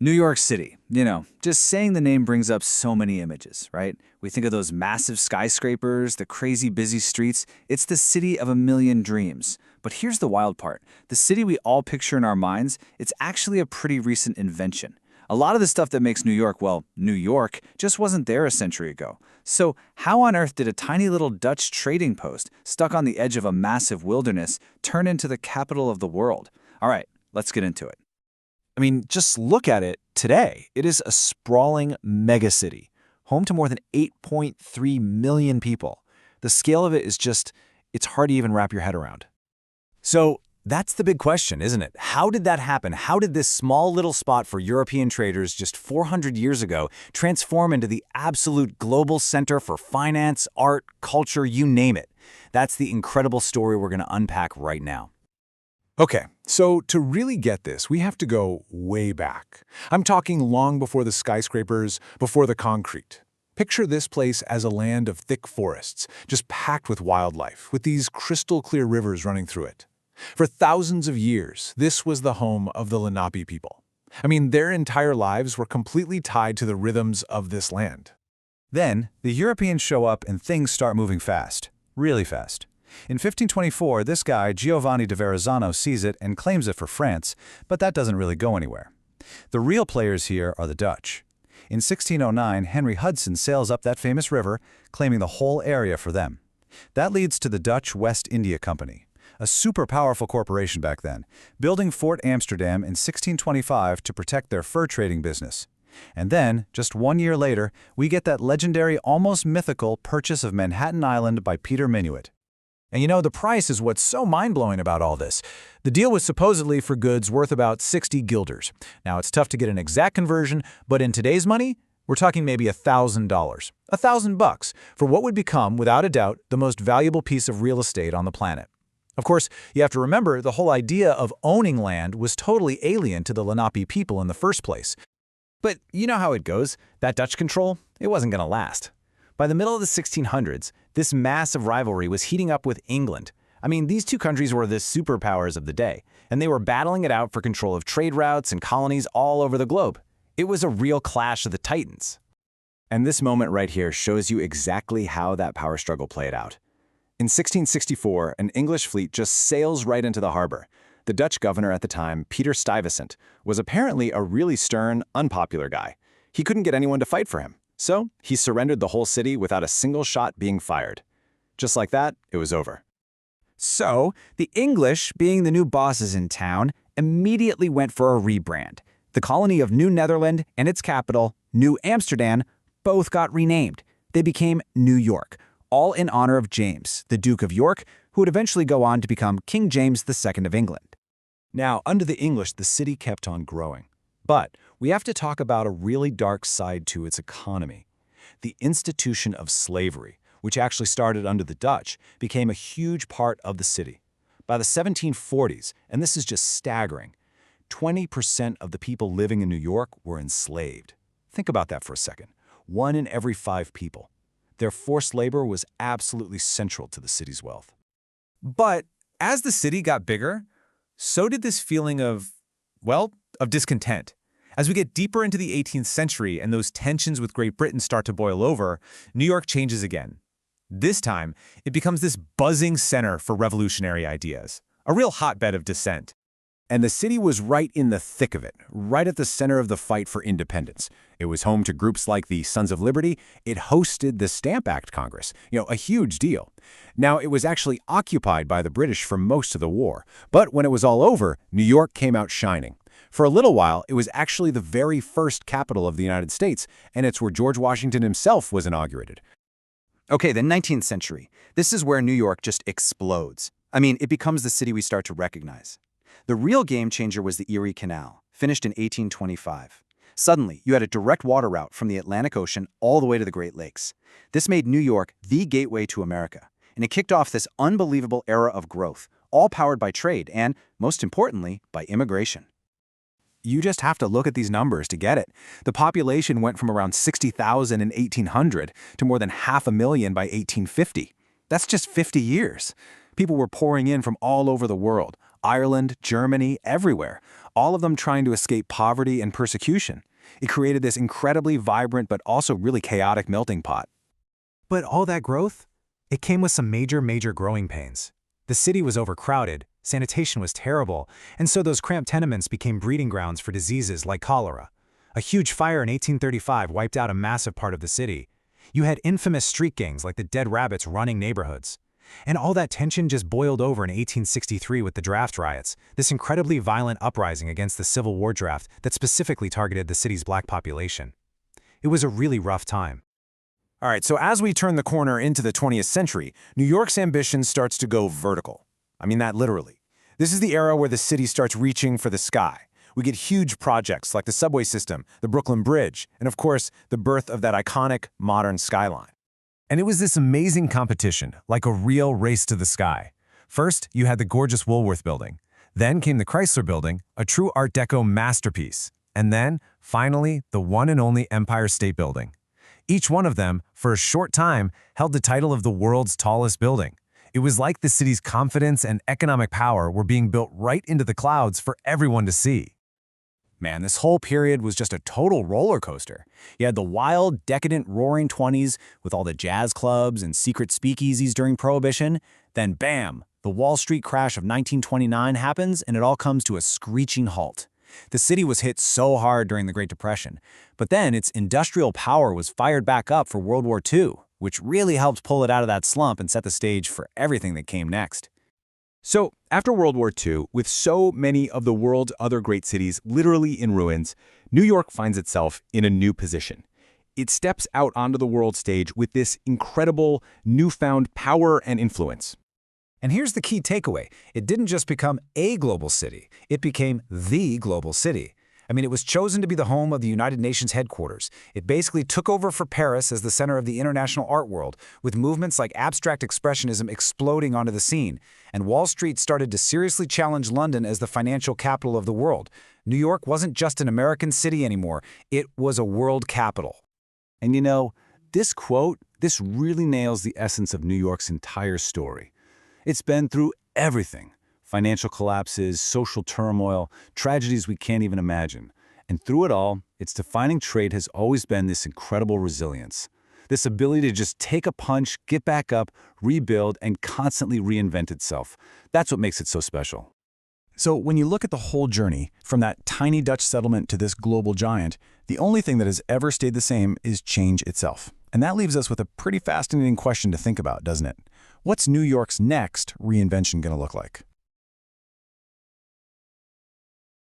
New York City. Just saying the name brings up so many images, right? We think of those massive skyscrapers, the crazy busy streets. It's the city of a million dreams. But here's the wild part. The city we all picture in our minds, it's actually a pretty recent invention. A lot of the stuff that makes New York, well, New York, just wasn't there a century ago. So how on earth did a tiny little Dutch trading post, stuck on the edge of a massive wilderness, turn into the capital of the world? All right, let's get into it. I mean, just look at it today. It is a sprawling megacity, home to more than 8.3 million people. The scale of it is it's hard to even wrap your head around. So that's the big question, isn't it? How did that happen? How did this small little spot for European traders just 400 years ago transform into the absolute global center for finance, art, culture, you name it? That's the incredible story we're going to unpack right now. Okay, so to really get this, we have to go way back. I'm talking long before the skyscrapers, before the concrete. Picture this place as a land of thick forests, just packed with wildlife, with these crystal-clear rivers running through it. For thousands of years, this was the home of the Lenape people. I mean, their entire lives were completely tied to the rhythms of this land. Then, the Europeans show up and things start moving fast. Really fast. In 1524, this guy, Giovanni de Verrazzano, sees it and claims it for France, but that doesn't really go anywhere. The real players here are the Dutch. In 1609, Henry Hudson sails up that famous river, claiming the whole area for them. That leads to the Dutch West India Company, a super powerful corporation back then, building Fort Amsterdam in 1625 to protect their fur trading business. And then, just 1 year later, we get that legendary, almost mythical purchase of Manhattan Island by Peter Minuit. And the price is what's so mind-blowing about all this. The deal was supposedly for goods worth about 60 guilders. Now, it's tough to get an exact conversion, but in today's money, we're talking maybe $1,000. $1,000 for what would become, without a doubt, the most valuable piece of real estate on the planet. Of course, you have to remember the whole idea of owning land was totally alien to the Lenape people in the first place. But you know how it goes. That Dutch control, it wasn't going to last. By the middle of the 1600s, this massive rivalry was heating up with England. I mean, these two countries were the superpowers of the day, and they were battling it out for control of trade routes and colonies all over the globe. It was a real clash of the titans. And this moment right here shows you exactly how that power struggle played out. In 1664, an English fleet just sails right into the harbor. The Dutch governor at the time, Peter Stuyvesant, was apparently a really stern, unpopular guy. He couldn't get anyone to fight for him. So he surrendered the whole city without a single shot being fired. Just like that, it was over. So, the English, being the new bosses in town, immediately went for a rebrand. The colony of New Netherland and its capital, New Amsterdam, both got renamed. They became New York, all in honor of James, the Duke of York, who would eventually go on to become King James II of England. Now, under the English, the city kept on growing. But we have to talk about a really dark side to its economy. The institution of slavery, which actually started under the Dutch, became a huge part of the city. By the 1740s, and this is just staggering, 20% of the people living in New York were enslaved. Think about that for a second. 1 in every 5 people. Their forced labor was absolutely central to the city's wealth. But as the city got bigger, so did this feeling of discontent. As we get deeper into the 18th century and those tensions with Great Britain start to boil over, New York changes again. This time, it becomes this buzzing center for revolutionary ideas, a real hotbed of dissent. And the city was right in the thick of it, right at the center of the fight for independence. It was home to groups like the Sons of Liberty. It hosted the Stamp Act Congress, a huge deal. Now, it was actually occupied by the British for most of the war, but when it was all over, New York came out shining. For a little while, it was actually the very first capital of the United States, and it's where George Washington himself was inaugurated. Okay, the 19th century. This is where New York just explodes. I mean, it becomes the city we start to recognize. The real game changer was the Erie Canal, finished in 1825. Suddenly, you had a direct water route from the Atlantic Ocean all the way to the Great Lakes. This made New York the gateway to America, and it kicked off this unbelievable era of growth, all powered by trade and, most importantly, by immigration. You just have to look at these numbers to get it. The population went from around 60,000 in 1800 to more than 500,000 by 1850. That's just 50 years. People were pouring in from all over the world, Ireland, Germany, everywhere. all of them trying to escape poverty and persecution. It created this incredibly vibrant but also really chaotic melting pot. But all that growth? It came with some major growing pains. The city was overcrowded, sanitation was terrible, and so those cramped tenements became breeding grounds for diseases like cholera. A huge fire in 1835 wiped out a massive part of the city. You had infamous street gangs like the Dead Rabbits running neighborhoods. And all that tension just boiled over in 1863 with the draft riots, this incredibly violent uprising against the Civil War draft that specifically targeted the city's black population. It was a really rough time. All right, so as we turn the corner into the 20th century, New York's ambition starts to go vertical. I mean that literally. This is the era where the city starts reaching for the sky. We get huge projects like the subway system, the Brooklyn Bridge, and of course, the birth of that iconic modern skyline. And it was this amazing competition, like a real race to the sky. First, you had the gorgeous Woolworth Building. Then came the Chrysler Building, a true Art Deco masterpiece. And then, finally, the one and only Empire State Building. Each one of them, for a short time, held the title of the world's tallest building. It was like the city's confidence and economic power were being built right into the clouds for everyone to see. Man, this whole period was just a total roller coaster. You had the wild, decadent roaring 20s with all the jazz clubs and secret speakeasies during Prohibition. Then bam, the Wall Street crash of 1929 happens and it all comes to a screeching halt. The city was hit so hard during the Great Depression, but then its industrial power was fired back up for World War II, which really helped pull it out of that slump and set the stage for everything that came next. So, after World War II, with so many of the world's other great cities literally in ruins, New York finds itself in a new position. It steps out onto the world stage with this incredible, newfound power and influence. And here's the key takeaway. It didn't just become a global city. It became the global city. I mean, it was chosen to be the home of the United Nations headquarters. It basically took over for Paris as the center of the international art world, with movements like abstract expressionism exploding onto the scene. And Wall Street started to seriously challenge London as the financial capital of the world. New York wasn't just an American city anymore. It was a world capital. And you know, this quote, this really nails the essence of New York's entire story. It's been through everything. Financial collapses, social turmoil, tragedies we can't even imagine. And through it all, its defining trait has always been this incredible resilience. This ability to just take a punch, get back up, rebuild, and constantly reinvent itself. That's what makes it so special. So when you look at the whole journey, from that tiny Dutch settlement to this global giant, the only thing that has ever stayed the same is change itself. And that leaves us with a pretty fascinating question to think about, doesn't it? What's New York's next reinvention going to look like?